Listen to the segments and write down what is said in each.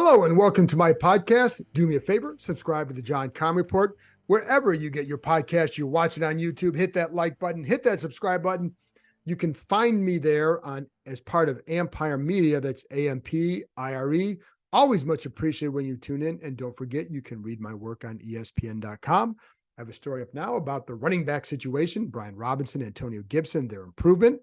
Hello and welcome to my podcast. Do me a favor, subscribe to the John Com Report. Wherever you get your podcast, you're watching on YouTube, hit that like button, hit that subscribe button. You can find me there on as part of Empire Media. That's AMPIRE. Always much appreciated when you tune in. And don't forget, you can read my work on ESPN.com. I have a story up now about the running back situation, Brian Robinson, Antonio Gibson, their improvement,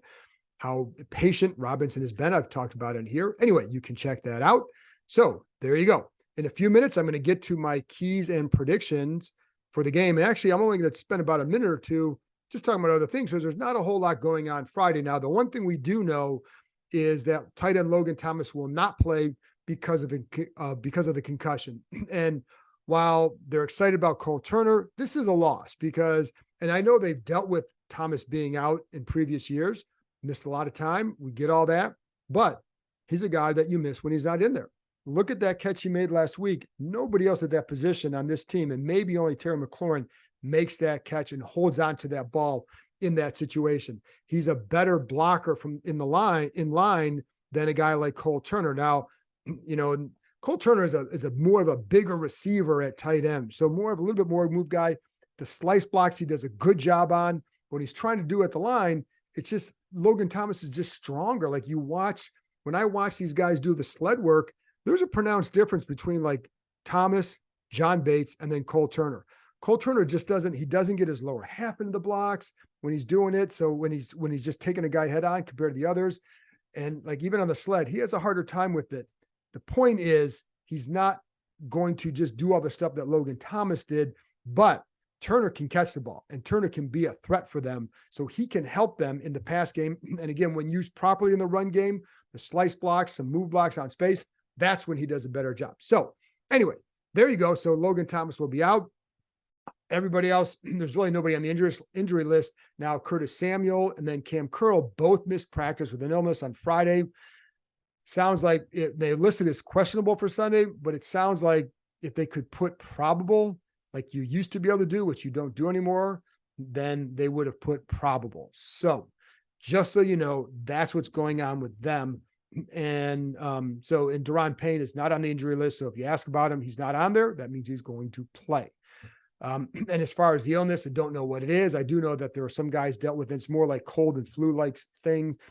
how patient Robinson has been. I've talked about it here. Anyway, you can check that out. So there you go. In a few minutes, I'm going to get to my keys and predictions for the game. And actually, I'm only going to spend about a minute or two just talking about other things. So there's not a whole lot going on Friday. Now, the one thing we do know is that tight end Logan Thomas will not play because of the concussion. And while they're excited about Cole Turner, this is a loss because, and I know they've dealt with Thomas being out in previous years, missed a lot of time. We get all that, but he's a guy that you miss when he's not in there. Look at that catch he made last week. Nobody else at that position on this team, and maybe only Terry McLaurin, makes that catch and holds on to that ball in that situation. He's a better blocker from in line than a guy like Cole Turner. Now, Cole Turner is a more of a bigger receiver at tight end, so more of a little bit more move guy. The slice blocks he does a good job on. What he's trying to do at the line, it's just Logan Thomas is just stronger. Like when I watch these guys do the sled work, there's a pronounced difference between like Thomas, John Bates, and then Cole Turner. Cole Turner just doesn't get his lower half into the blocks when he's doing it. So when he's just taking a guy head on compared to the others, and like even on the sled, he has a harder time with it. The point is he's not going to just do all the stuff that Logan Thomas did, but Turner can catch the ball and Turner can be a threat for them. So he can help them in the pass game. And again, when used properly in the run game, the slice blocks, some move blocks on space, that's when he does a better job. So anyway, there you go. So Logan Thomas will be out. Everybody else, there's really nobody on the injury list. Now, Curtis Samuel and then Cam Curl both missed practice with an illness on Friday. Sounds like they listed as questionable for Sunday, but it sounds like if they could put probable, like you used to be able to do, which you don't do anymore, then they would have put probable. So just so you know, that's what's going on with them. And Daron Payne is not on the injury list. So if you ask about him, he's not on there. That means he's going to play. And as far as the illness, I don't know what it is. I do know that there are some guys dealt with it. It's more like cold and flu-like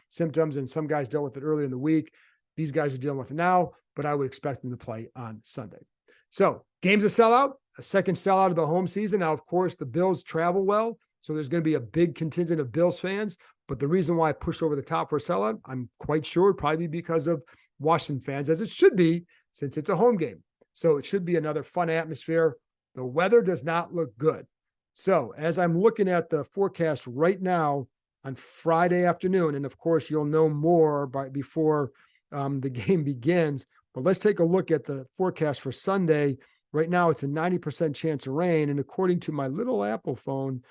symptoms, and some guys dealt with it earlier in the week. These guys are dealing with it now, but I would expect them to play on Sunday. So game's a sellout, a second sellout of the home season. Now, of course, the Bills travel well, so there's going to be a big contingent of Bills fans. But the reason why I push over the top for a sellout, I'm quite sure would probably be because of Washington fans, as it should be, since it's a home game. So it should be another fun atmosphere. The weather does not look good. So as I'm looking at the forecast right now on Friday afternoon, and of course you'll know more before the game begins, but let's take a look at the forecast for Sunday. Right now it's a 90% chance of rain. And according to my little Apple phone,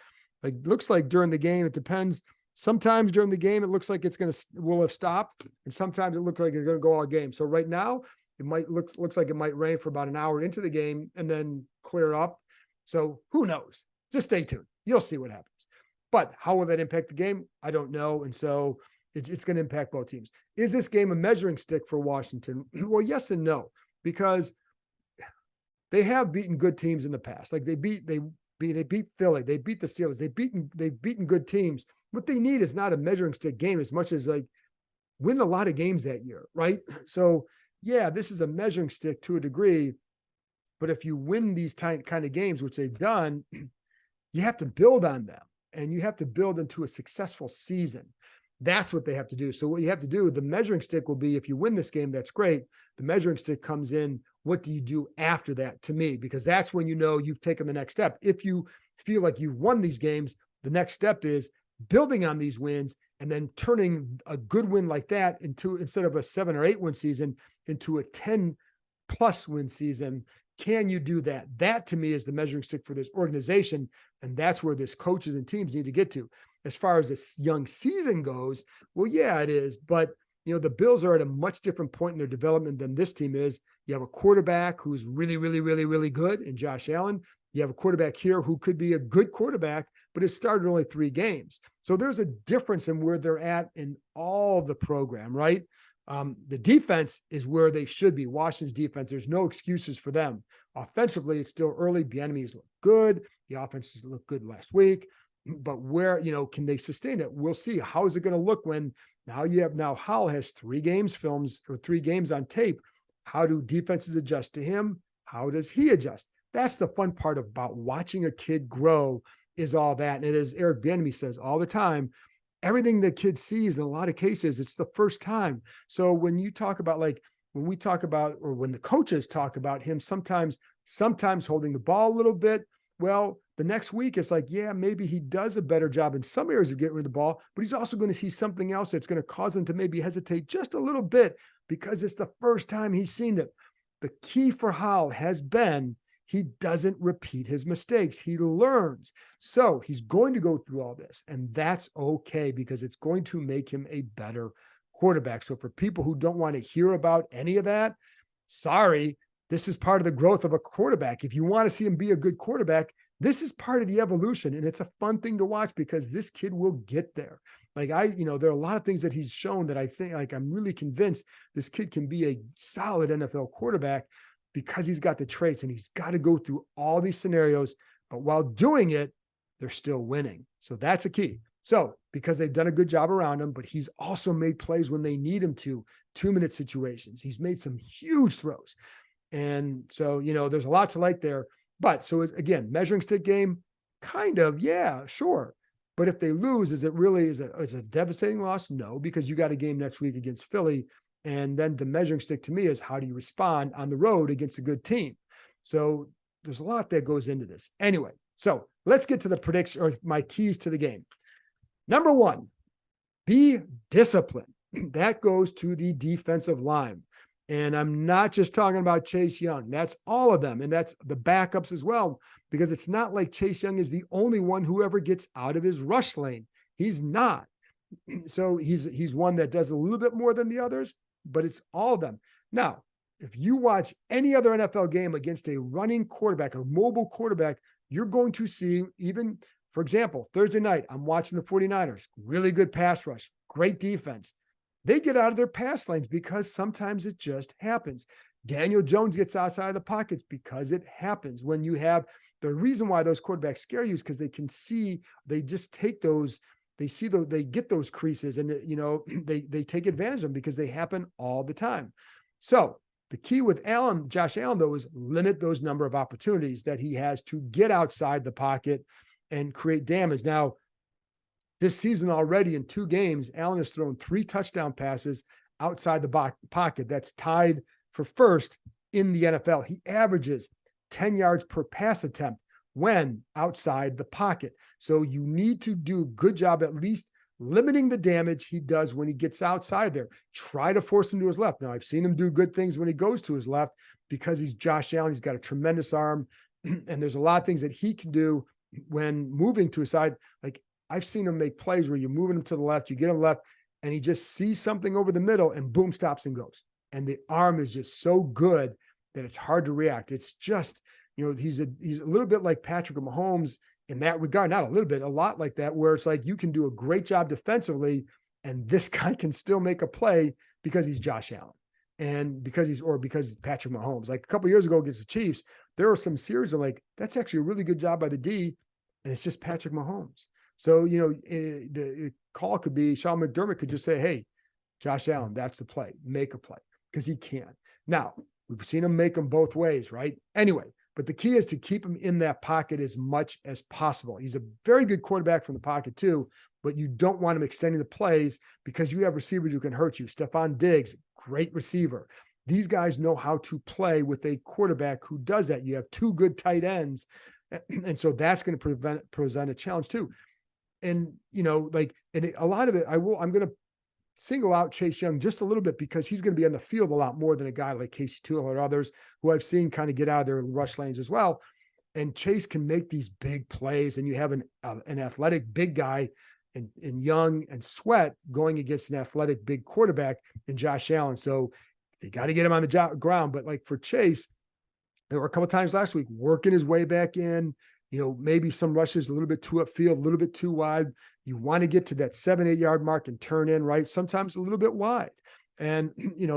like looks like during the game, it depends. Sometimes during the game, it looks like will have stopped. And sometimes it looks like it's going to go all game. So right now it looks like it might rain for about an hour into the game and then clear up. So who knows? Just stay tuned. You'll see what happens. But how will that impact the game? I don't know. And so it's going to impact both teams. Is this game a measuring stick for Washington? Well, yes and no, because they have beaten good teams in the past. Like they beat Philly, they beat the Steelers, they've beaten good teams. What they need is not a measuring stick game as much as like win a lot of games that year, right? So yeah, this is a measuring stick to a degree, but if you win these kind of games, which they've done, you have to build on them and you have to build into a successful season. That's what they have to do. So what you have to do, the measuring stick will be, if you win this game, that's great. The measuring stick comes in, what do you do after that, to me? Because that's when you know you've taken the next step. If you feel like you've won these games, the next step is building on these wins and then turning a good win like that into, instead of a 7 or 8 win season, into a 10+ win season. Can you do that? That to me is the measuring stick for this organization. And that's where this coaches and teams need to get to. As far as this young season goes, well, yeah, it is. But, the Bills are at a much different point in their development than this team is. You have a quarterback who's really, really, really, really good in Josh Allen. You have a quarterback here who could be a good quarterback, but has started only 3 games. So there's a difference in where they're at in all the program, right? The defense is where they should be. Washington's defense, there's no excuses for them. Offensively, it's still early. Bieniemy's look good. The offenses looked good last week. But where, can they sustain it? We'll see. How is it going to look when now Howell has 3 games on tape. How do defenses adjust to him? How does he adjust? That's the fun part about watching a kid grow, is all that. And as Eric Bieniemy says all the time, everything the kid sees in a lot of cases, it's the first time. So when you talk about, like, when we talk about, or when the coaches talk about him, sometimes holding the ball a little bit, well, the next week it's like, yeah, maybe he does a better job in some areas of getting rid of the ball, but he's also going to see something else that's going to cause him to maybe hesitate just a little bit because it's the first time he's seen it. The key for Howell has been he doesn't repeat his mistakes. He learns. So he's going to go through all this, and that's okay because it's going to make him a better quarterback. So for people who don't want to hear about any of that, sorry, this is part of the growth of a quarterback. If you want to see him be a good quarterback, this is part of the evolution, and it's a fun thing to watch because this kid will get there. Like there are a lot of things that he's shown that I think, like, I'm really convinced this kid can be a solid NFL quarterback because he's got the traits, and he's got to go through all these scenarios, but while doing it, they're still winning. So that's a key. So because they've done a good job around him, but he's also made plays when they need him to, 2-minute situations. He's made some huge throws. And so, there's a lot to like there. But so again, measuring stick game, kind of, yeah, sure. But if they lose, is it really is a devastating loss? No, because you got a game next week against Philly. And then the measuring stick to me is how do you respond on the road against a good team? So there's a lot that goes into this. Anyway, so let's get to the prediction, or my keys to the game. Number 1, be disciplined. That goes to the defensive line. And I'm not just talking about Chase Young. That's all of them. And that's the backups as well, because it's not like Chase Young is the only one who ever gets out of his rush lane. He's not. So he's one that does a little bit more than the others, but it's all of them. Now, if you watch any other NFL game against a running quarterback, a mobile quarterback, you're going to see, even, for example, Thursday night, I'm watching the 49ers, really good pass rush, great defense. They get out of their pass lanes because sometimes it just happens. Daniel Jones gets outside of the pockets because it happens. When you have the reason why those quarterbacks scare you is because they can see, they just take those, they see those, they get those creases, and they take advantage of them because they happen all the time. So the key with Josh Allen, though, is limit those number of opportunities that he has to get outside the pocket and create damage. Now, this season already in 2 games, Allen has thrown 3 touchdown passes outside the pocket. That's tied for first in the NFL. He averages 10 yards per pass attempt when outside the pocket. So you need to do a good job at least limiting the damage he does when he gets outside there. Try to force him to his left. Now, I've seen him do good things when he goes to his left because he's Josh Allen. He's got a tremendous arm, and there's a lot of things that he can do when moving to his side. Like, I've seen him make plays where you're moving him to the left, you get him left, and he just sees something over the middle and boom, stops and goes. And the arm is just so good that it's hard to react. It's just, he's a little bit like Patrick Mahomes in that regard, not a little bit, a lot like that, where it's like you can do a great job defensively and this guy can still make a play because he's Josh Allen and because he's Patrick Mahomes. Like a couple of years ago against the Chiefs, there were some series of like, that's actually a really good job by the D, and it's just Patrick Mahomes. So, the call could be Sean McDermott could just say, hey, Josh Allen, that's the play. Make a play, because he can. Now, we've seen him make them both ways, right? Anyway, but the key is to keep him in that pocket as much as possible. He's a very good quarterback from the pocket too, but you don't want him extending the plays because you have receivers who can hurt you. Stephon Diggs, great receiver. These guys know how to play with a quarterback who does that. You have 2 good tight ends, and so that's going to present a challenge too. And, a lot of it, I'm going to single out Chase Young just a little bit because he's going to be on the field a lot more than a guy like Casey Toohill or others who I've seen kind of get out of their rush lanes as well. And Chase can make these big plays, and you have an athletic big guy in Young and Sweat going against an athletic big quarterback in Josh Allen. So they got to get him on the ground. But like for Chase, there were a couple of times last week working his way back in, maybe some rushes a little bit too upfield, a little bit too wide. You want to get to that 7-8 yard mark and turn in, right? Sometimes a little bit wide. And,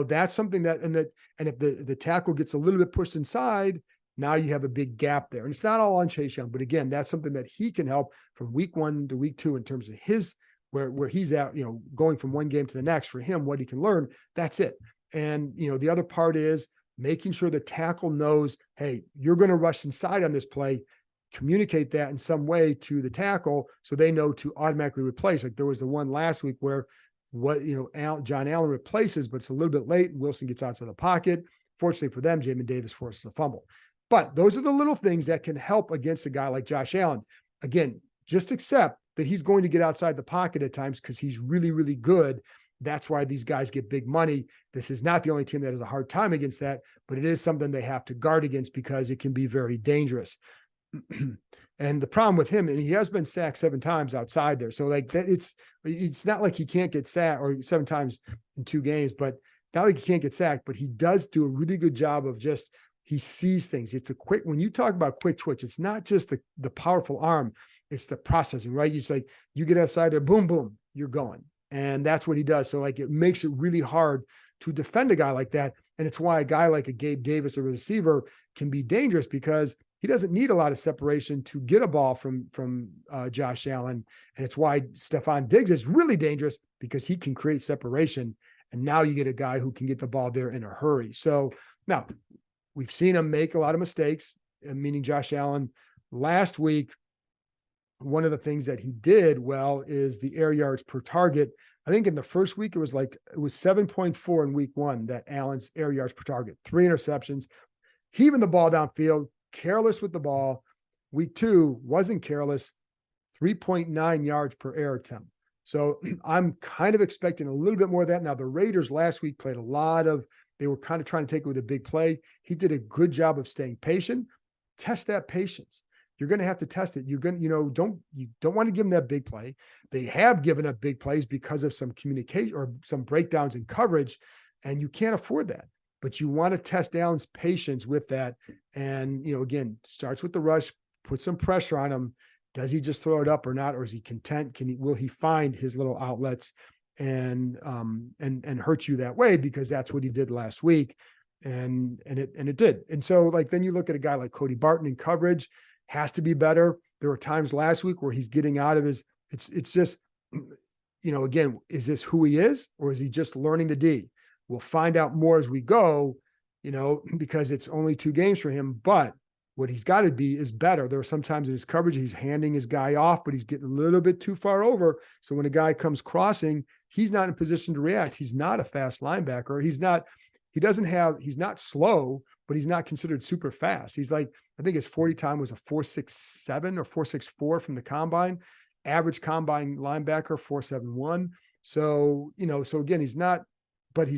that's something and if the tackle gets a little bit pushed inside, now you have a big gap there. And it's not all on Chase Young, but again, that's something that he can help from week 1 to week 2 in terms of his, where he's at, going from one game to the next. For him, what he can learn, that's it. And, the other part is making sure the tackle knows, hey, you're going to rush inside on this play. Communicate that in some way to the tackle so they know to automatically replace. Like there was the one last week where John Allen replaces, but it's a little bit late and Wilson gets outside the pocket. Fortunately for them, Jamin Davis forces a fumble. But those are the little things that can help against a guy like Josh Allen. Again, just accept that he's going to get outside the pocket at times because he's really, really good. That's why these guys get big money. This is not the only team that has a hard time against that, but it is something they have to guard against because it can be very dangerous. And the problem with him, and he has been sacked 7 times outside there. So like that, it's not like he can't get sacked, or 7 times in 2 games, but not like he can't get sacked, but he does do a really good job of he sees things. It's when you talk about quick twitch, it's not just the powerful arm, it's the processing, right? It's like you get outside there, boom, boom, you're going. And that's what he does. So like it makes it really hard to defend a guy like that. And it's why a guy like a Gabe Davis, a receiver, can be dangerous because he doesn't need a lot of separation to get a ball from Josh Allen. And it's why Stephon Diggs is really dangerous because he can create separation. And now you get a guy who can get the ball there in a hurry. So now we've seen him make a lot of mistakes, meaning Josh Allen. Last week, one of the things that he did well is the air yards per target. I think in the first week, it was 7.4 in week 1, that Allen's air yards per target, 3 interceptions, heaving the ball downfield, careless with the ball. Week 2 wasn't careless, 3.9 yards per air attempt. So I'm kind of expecting a little bit more of that. Now, the Raiders last week played they were kind of trying to take it with a big play. He did a good job of staying patient. Test that patience. You're going to have to test it. You're going to, you don't want to give them that big play. They have given up big plays because of some communication or some breakdowns in coverage, and you can't afford that. But you want to test Allen's patience with that. And, again, starts with the rush, put some pressure on him. Does he just throw it up or not? Or is he content? Will he find his little outlets and hurt you that way? Because that's what he did last week. And it did. And so then you look at a guy like Cody Barton in coverage, has to be better. There were times last week where he's getting out of it's just, again, is this who he is, or is he just learning the D? We'll find out more as we go, because it's only 2 games for him, but what he's got to be is better. There are some times in his coverage, he's handing his guy off, but he's getting a little bit too far over. So when a guy comes crossing, he's not in position to react. He's not a fast linebacker. He's not slow, but he's not considered super fast. He's I think his 40 time was a 4.67 or 4.64 from the combine. Average combine linebacker, 4.71. So, so again, he's not, but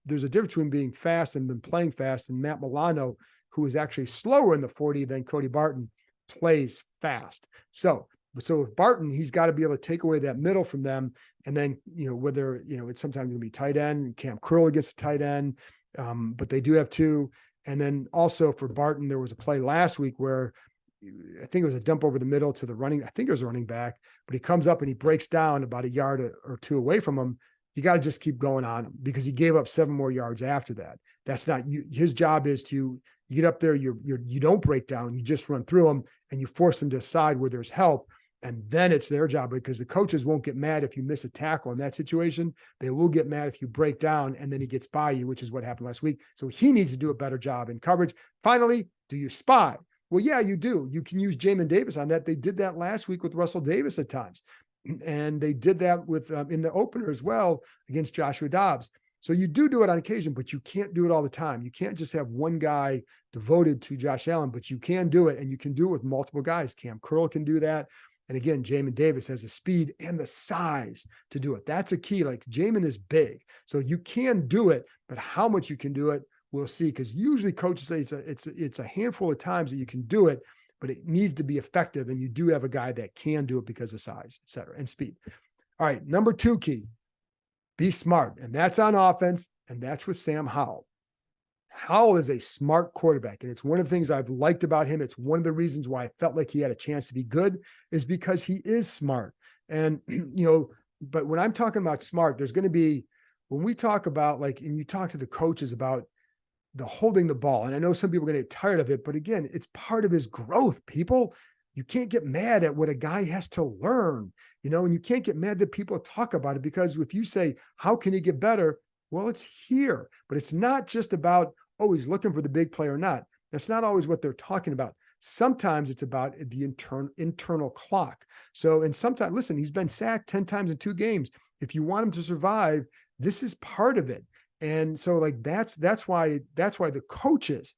there's a difference between being fast and then playing fast. And Matt Milano, who is actually slower in the 40 than Cody Barton, plays fast. So with Barton, he's got to be able to take away that middle from them. And then, whether, it's sometimes going to be tight end, Cam Curl against the tight end. But they do have 2. And then also for Barton, there was a play last week where I think it was a dump over the middle to I think it was a running back, but he comes up and he breaks down about a yard or 2 away from him. You got to just keep going on him because he gave up 7 more yards after that. That's not you. His job is to get up there. You don't break down. You just run through him and you force them to decide where there's help. And then it's their job, because the coaches won't get mad if you miss a tackle in that situation. They will get mad if you break down and then he gets by you, which is what happened last week. So he needs to do a better job in coverage. Finally, do you spy? Well, yeah, you do. You can use Jamin Davis on that. They did that last week with Russell Davis at times. And they did that with in the opener as well against Joshua Dobbs. So you do it on occasion, but you can't do it all the time. You can't just have one guy devoted to Josh Allen, but you can do it, and you can do it with multiple guys. Cam Curl can do that. And again, Jamin Davis has the speed and the size to do it. That's a key. Jamin is big, so you can do it, but how much you can do it, we'll see. Because usually coaches say it's a handful of times that you can do it, but it needs to be effective. And you do have a guy that can do it because of size, et cetera, and speed. All right, number 2 key, be smart. And that's on offense, and that's with Sam Howell. Howell is a smart quarterback, and it's one of the things I've liked about him. It's one of the reasons why I felt like he had a chance to be good, is because he is smart. And, but when I'm talking about smart, there's going to be when we talk about like, and you talk to the coaches about the holding the ball, and I know some people are going to get tired of it, but again, it's part of his growth. People, you can't get mad at what a guy has to learn, and you can't get mad that people talk about it, because if you say, how can he get better? Well, it's here, but it's not just about, oh, he's looking for the big play or not. That's not always what they're talking about. Sometimes it's about the internal clock. So, and sometimes, listen, he's been sacked 10 times in 2 games. If you want him to survive, this is part of it. And so like that's why the coaches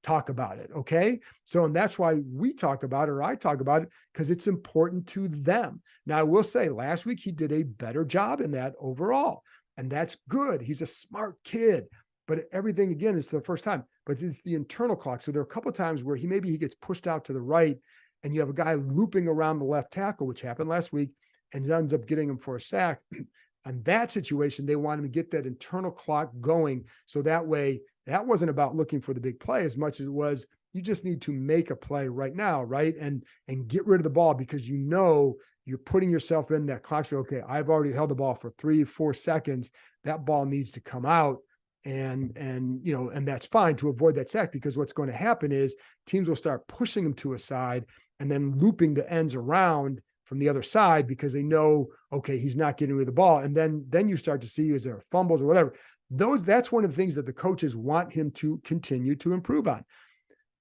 talk about it. Okay. So, and that's why we talk about it, or I talk about it, because it's important to them. Now I will say last week he did a better job in that overall. And that's good. He's a smart kid, but everything again is the first time, but it's the internal clock. So there are a couple of times where maybe he gets pushed out to the right, and you have a guy looping around the left tackle, which happened last week, and ends up getting him for a sack. On that situation, they want him to get that internal clock going. So that way, that wasn't about looking for the big play as much as it was, you just need to make a play right now, right? And get rid of the ball, because you're putting yourself in that clock. So, okay, I've already held the ball for 3-4 seconds. That ball needs to come out. And that's fine to avoid that sack, because what's going to happen is teams will start pushing him to a side and then looping the ends around from the other side, because they know, okay, he's not getting rid of the ball. And then you start to see, is there fumbles or whatever? That's one of the things that the coaches want him to continue to improve on.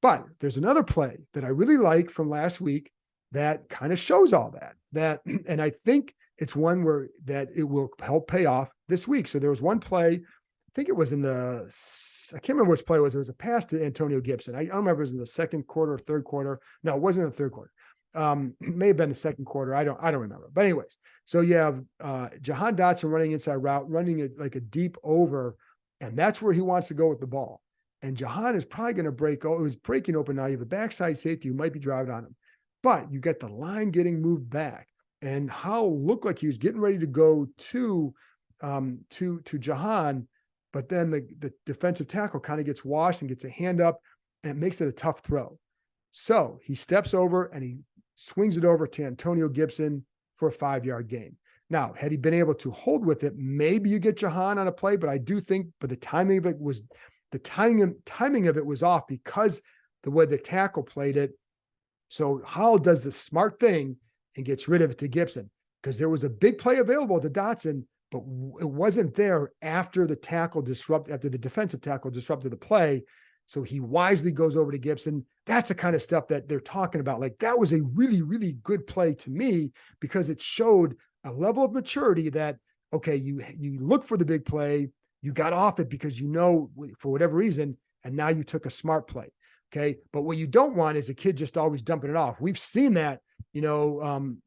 But there's another play that I really like from last week that kind of shows all that, and I think it's one where that it will help pay off this week. So there was one play, I think it was I can't remember which play it was. It was a pass to Antonio Gibson. I don't remember if it was in the second quarter or third quarter. No, it wasn't in the third quarter. It may have been the second quarter. I don't remember. But anyways, so you have Jahan Dotson running inside route, running it like a deep over, and that's where he wants to go with the ball. And Jahan is probably going to break. Oh, he's breaking open now. You have a backside safety who might be driving on him, but you get the line getting moved back, and Howell looked like he was getting ready to go to Jahan, but then the defensive tackle kind of gets washed and gets a hand up, and it makes it a tough throw. So he steps over and he swings it over to Antonio Gibson for a 5-yard gain. Now, had he been able to hold with it, maybe you get Jahan on a play, but I do think, but the timing of it was off because the way the tackle played it. So Howell does the smart thing and gets rid of it to Gibson, because there was a big play available to Dotson, but it wasn't there after the defensive tackle disrupted the play. So he wisely goes over to Gibson. That's the kind of stuff that they're talking about. Like, that was a really, really good play to me, because it showed a level of maturity that, okay, you look for the big play, you got off it because for whatever reason, and now you took a smart play. Okay. But what you don't want is a kid just always dumping it off. We've seen that,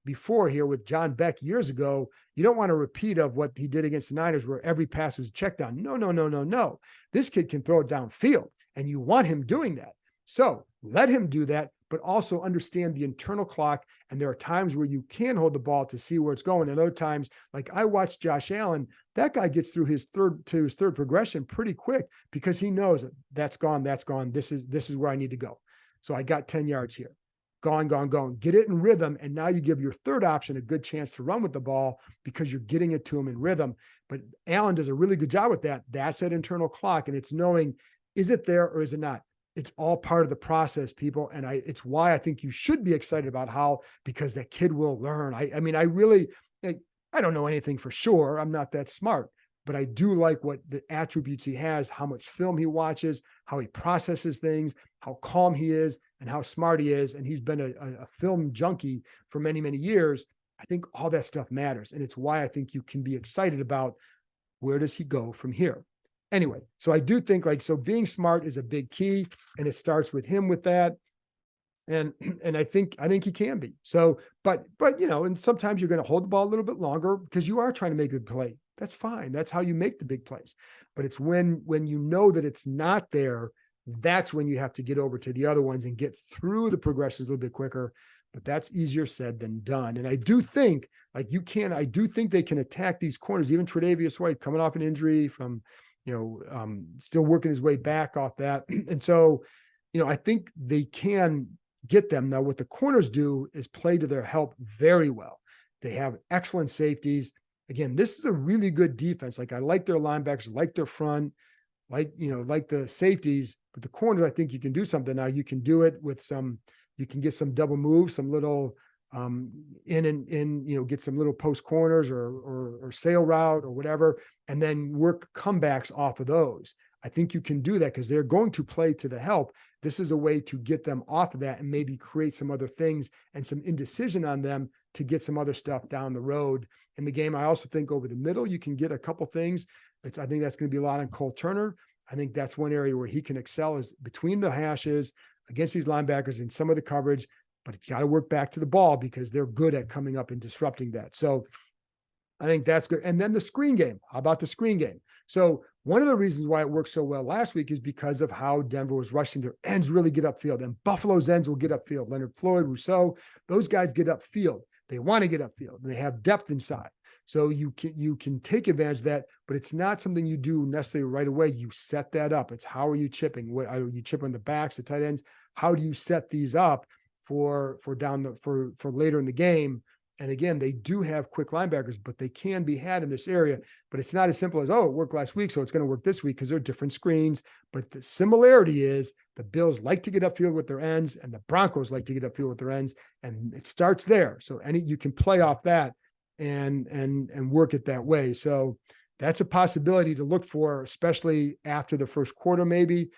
before here with John Beck years ago. You don't want a repeat of what he did against the Niners, where every pass was checked on. No. This kid can throw it downfield, and you want him doing that. So let him do that, but also understand the internal clock. And there are times where you can hold the ball to see where it's going. And other times, like I watched Josh Allen, that guy gets through his third progression pretty quick, because he knows that's gone. This is where I need to go. So I got 10 yards here. Gone. Get it in rhythm. And now you give your third option a good chance to run with the ball, because you're getting it to him in rhythm. But Allen does a really good job with that. That's that internal clock. And it's knowing, is it there or is it not? It's all part of the process, people. And it's why I think you should be excited about Howell, because that kid will learn. I don't know anything for sure. I'm not that smart, but I do like what the attributes he has, how much film he watches, how he processes things, how calm he is, and how smart he is. And he's been a film junkie for many, many years. I think all that stuff matters. And it's why I think you can be excited about, where does he go from here? Anyway, so I do think being smart is a big key, and it starts with him with that. And I think he can be. So, but and sometimes you're going to hold the ball a little bit longer because you are trying to make a good play. That's fine. That's how you make the big plays. But it's when you know that it's not there, that's when you have to get over to the other ones and get through the progressions a little bit quicker. But that's easier said than done. And I do think I do think they can attack these corners, even Tre'Davious White coming off an injury from, still working his way back off that. And so, I think they can get them. Now, what the corners do is play to their help very well. They have excellent safeties. again, this is a really good defense. Like I like their linebackers, like their front, like, like the safeties, but the corners, I think you can do something. Now you can do it with you can get some double moves, some little get some little post corners or sail route or whatever, and then work comebacks off of those. I think you can do that because they're going to play to the help. This is a way to get them off of that and maybe create some other things and some indecision on them to get some other stuff down the road in the game. I also think over the middle, you can get a couple things. I think that's going to be a lot on Cole Turner. I think that's one area where he can excel is between the hashes against these linebackers and some of the coverage, but you got to work back to the ball because they're good at coming up and disrupting that. So I think that's good. And then the screen game. How about the screen game? So one of the reasons why it worked so well last week is because of how Denver was rushing. Their ends really get upfield, and Buffalo's ends will get upfield. Leonard Floyd, Rousseau, those guys get upfield. They want to get upfield. They have depth inside. So you can take advantage of that, but it's not something you do necessarily right away. You set that up. It's how are you chipping? What are you chipping the backs, the tight ends? How do you set these up for later in the game? And again, they do have quick linebackers, but they can be had in this area. But it's not as simple as, oh, it worked last week, so it's going to work this week because they're different screens. But the similarity is the Bills like to get upfield with their ends, and the Broncos like to get upfield with their ends, and it starts there. So you can play off that and work it that way. So that's a possibility to look for, especially after the first quarter, maybe.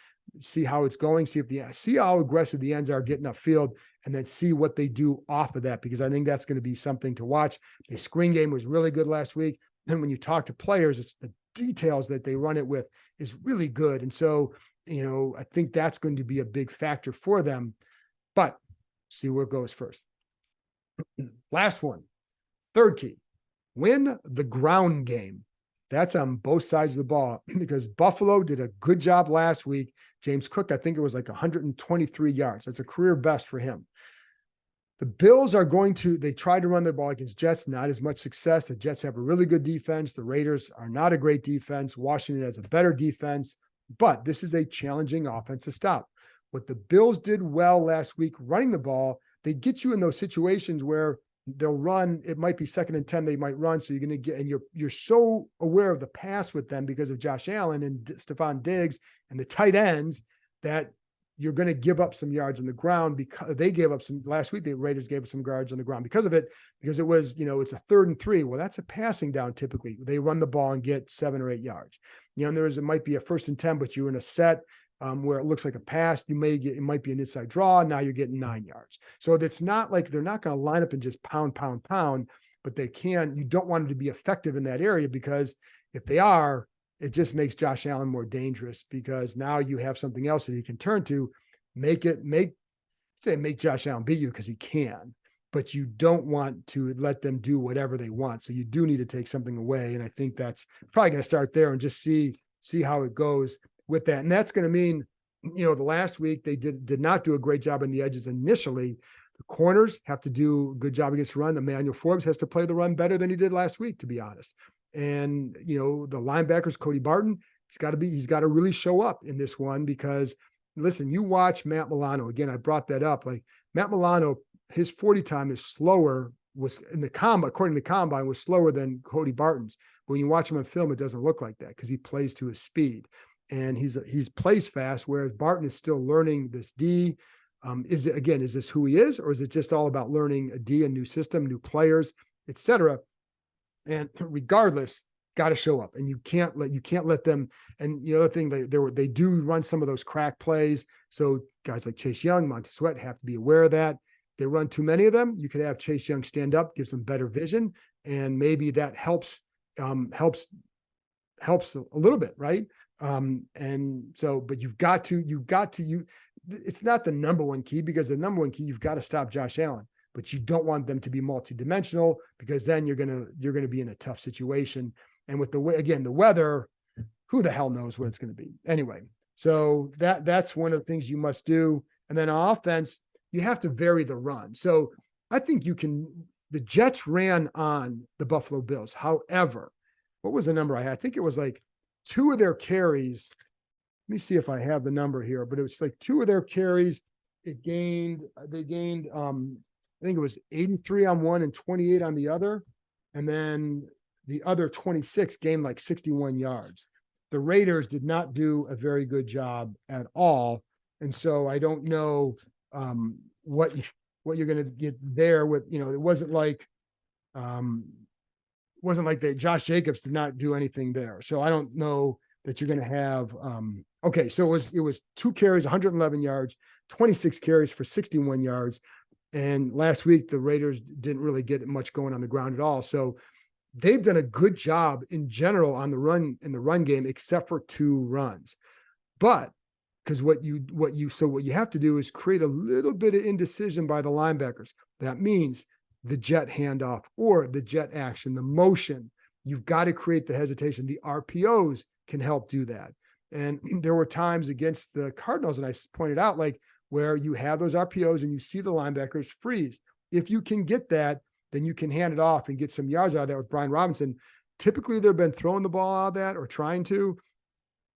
See how it's going, see how aggressive the ends are getting upfield, and then see what they do off of that, because I think that's going to be something to watch. The screen game was really good last week. And when you talk to players, it's the details that they run it with is really good. And so, I think that's going to be a big factor for them, but see where it goes first. Last one, third key, win the ground game. That's on both sides of the ball because Buffalo did a good job last week. James Cook, I think it was like 123 yards. That's a career best for him. The Bills they tried to run the ball against Jets, not as much success. The Jets have a really good defense. The Raiders are not a great defense. Washington has a better defense, but this is a challenging offense to stop. What the Bills did well last week, running the ball, they get you in those situations where they'll run. It might be 2nd and 10. They might run. So you're going to get, and you're so aware of the pass with them because of Josh Allen and Stephon Diggs and the tight ends that you're going to give up some yards on the ground because they gave up some last week. The Raiders gave up some yards on the ground because of it, because it was, it's a 3rd and 3. Well, that's a passing down. Typically they run the ball and get 7 or 8 yards. And it might be a 1st and 10, but you're in a set where it looks like a pass. It might be an inside draw. Now you're getting 9 yards. So it's not like they're not going to line up and just pound, but you don't want them to be effective in that area, because if they are, it just makes Josh Allen more dangerous, because now you have something else that he can turn to, make Josh Allen beat you, because he can, but you don't want to let them do whatever they want. So you do need to take something away. And I think that's probably going to start there and just see how it goes with that. And that's going to mean, the last week they did not do a great job on the edges initially. The corners have to do a good job against the run. Emmanuel Forbes has to play the run better than he did last week, to be honest. And, the linebackers, Cody Barton, he's got to really show up in this one, because listen, you watch Matt Milano. Again, I brought that up. Like Matt Milano, his 40 time was in the combine, according to the combine, was slower than Cody Barton's. But when you watch him on film, it doesn't look like that because he plays to his speed. And he's plays fast, whereas Barton is still learning this D. Is this who he is, or is it just all about learning a D, a new system, new players, etc.? And regardless, got to show up, and you can't let them. And the other thing, they do run some of those crack plays. So guys like Chase Young, Montez Sweat have to be aware of that. If they run too many of them, you could have Chase Young stand up, gives them better vision, and maybe that helps a little bit, right? And so, but you've got to, it's not the number one key, because the number one key, you've got to stop Josh Allen, but you don't want them to be multidimensional, because then you're going to be in a tough situation. And with the weather, who the hell knows what it's going to be anyway. So that's one of the things you must do. And then on offense, you have to vary the run. So I think the Jets ran on the Buffalo Bills. However, what was the number I had? I think it was like 2 of their carries. Let me see if I have the number here, but it was like 2 of their carries. They gained, I think it was 83 on one and 28 on the other. And then the other 26 gained like 61 yards. The Raiders did not do a very good job at all. And so I don't know what you're going to get there with, it wasn't like that Josh Jacobs did not do anything there. So I don't know that you're going to have okay, so it was 2 carries, 111 yards, 26 carries for 61 yards. And last week the Raiders didn't really get much going on the ground at all. So they've done a good job in general on the run game, except for 2 runs. But because what you have to do is create a little bit of indecision by the linebackers. That means the jet handoff or the jet action, the motion. You've got to create the hesitation. The RPOs can help do that. And there were times against the Cardinals, and I pointed out, like, where you have those RPOs and you see the linebackers freeze. If you can get that, then you can hand it off and get some yards out of that with Brian Robinson. Typically, they've been throwing the ball out of that or trying to.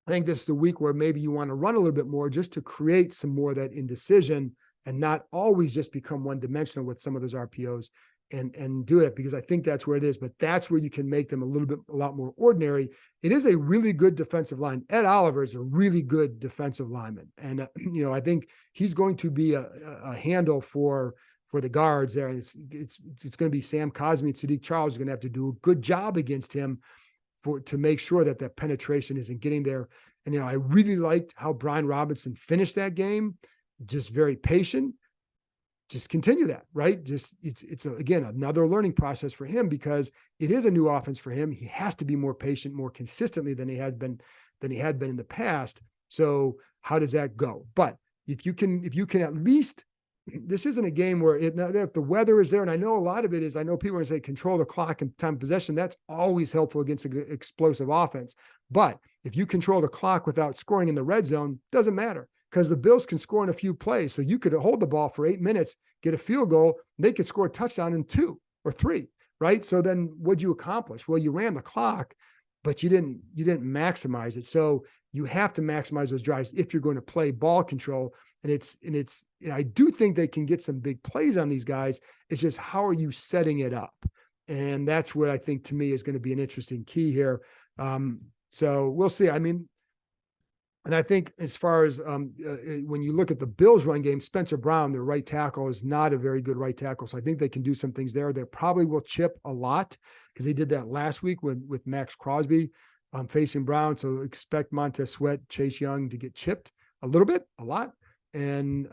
I think this is a week where maybe you want to run a little bit more just to create some more of that indecision and not always just become one-dimensional with some of those RPOs and do it, because I think that's where it is. But that's where you can make them a lot more ordinary. It is a really good defensive line. Ed Oliver is a really good defensive lineman. And, I think he's going to be a handle for the guards there. And it's going to be Sam Cosmi and Sadiq Charles are going to have to do a good job against him to make sure that that penetration isn't getting there. And, I really liked how Brian Robinson finished that game, just very patient. Just continue that, right? Just it's again, another learning process for him, because it is a new offense for him. He has to be more patient, more consistently than he had been in the past. So how does that go? But if you can at least, this isn't a game where if the weather is there, and I know a lot of it is, I know people are going to say control the clock and time of possession. That's always helpful against an explosive offense. But if you control the clock without scoring in the red zone, doesn't matter, because the Bills can score in a few plays. So you could hold the ball for 8 minutes, get a field goal, they could score a touchdown in 2 or 3, right? So then what'd you accomplish? Well, you ran the clock, but you didn't maximize it. So you have to maximize those drives if you're going to play ball control. And I do think they can get some big plays on these guys. It's just, how are you setting it up? And that's what I think, to me, is going to be an interesting key here. So we'll see. I mean, and I think as far as when you look at the Bills run game, Spencer Brown, their right tackle, is not a very good right tackle. So I think they can do some things there. They probably will chip a lot, because they did that last week with Max Crosby facing Brown. So expect Montez Sweat, Chase Young to get chipped a little bit, a lot. And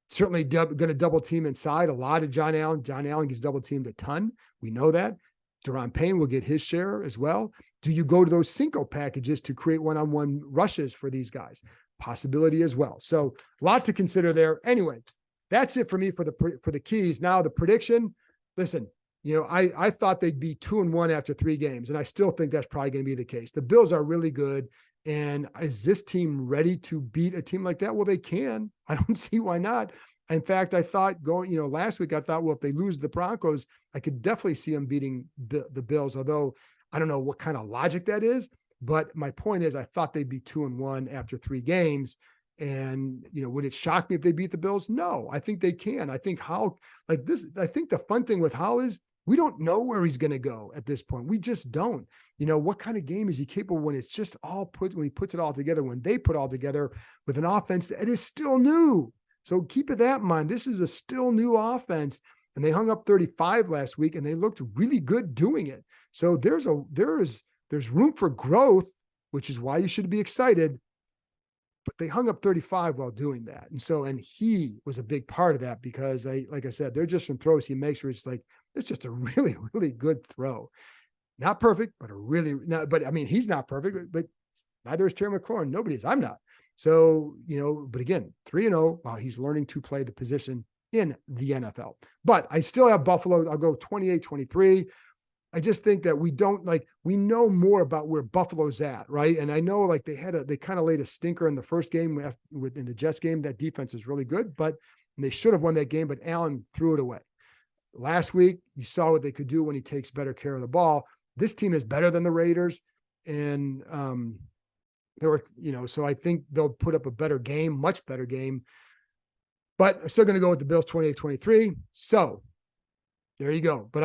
certainly going to double team inside a lot of John Allen. John Allen gets double teamed a ton. We know that. Deron Payne will get his share as well. Do you go to those Cinco packages to create one-on-one rushes for these guys? Possibility as well. So a lot to consider there. Anyway, that's it for me for the keys. Now the prediction, listen, I thought they'd be 2-1 after 3 games, and I still think that's probably going to be the case. The Bills are really good. And is this team ready to beat a team like that? Well, they can. I don't see why not. In fact, I thought last week, I thought, well, if they lose the Broncos, I could definitely see them beating the Bills, although I don't know what kind of logic that is. But my point is, I thought they'd be 2-1 after 3 games. And, would it shock me if they beat the Bills? No, I think they can. I think I think the fun thing with Howell is, we don't know where he's going to go at this point. We just don't. What kind of game is he capable when it's just when he puts it all together, when they put all together with an offense that is still new. So keep that in mind. This is a still new offense, and they hung up 35 last week, and they looked really good doing it. So there's room for growth, which is why you should be excited. But they hung up 35 while doing that. And he was a big part of that, because like I said, they're just some throws he makes where it's just a really, really good throw. Not perfect, but but I mean, he's not perfect, but neither is Terry McLaurin. Nobody is. I'm not. So, but again, 3-0 while he's learning to play the position in the NFL. But I still have Buffalo. I'll go 28-23. I just think that we know more about where Buffalo's at, right? And I know they kind of laid a stinker in the first game in the Jets game. That defense is really good, but they should have won that game, but Allen threw it away. Last week, you saw what they could do when he takes better care of the ball. This team is better than the Raiders. And so I think they'll put up a better game, much better game. But I'm still going to go with the Bills 28-23. So There you go. But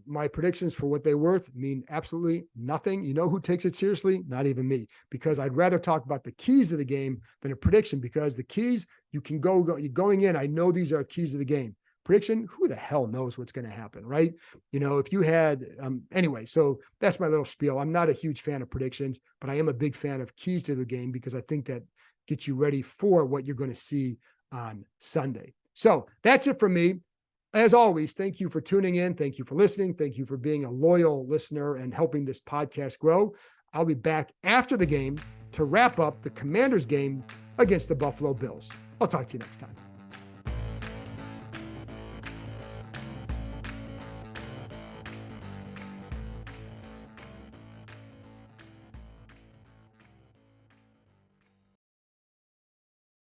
my predictions for what they're worth mean absolutely nothing. You know who takes it seriously? Not even me, because I'd rather talk about the keys of the game than a prediction, because the keys you can you're going in. I know these are keys of the game. Prediction, who the hell knows what's going to happen, right? If you had, anyway, so that's my little spiel. I'm not a huge fan of predictions, but I am a big fan of keys to the game, because I think that gets you ready for what you're going to see on Sunday. So that's it from me. As always, thank you for tuning in. Thank you for listening. Thank you for being a loyal listener and helping this podcast grow. I'll be back after the game to wrap up the Commanders game against the Buffalo Bills. I'll talk to you next time.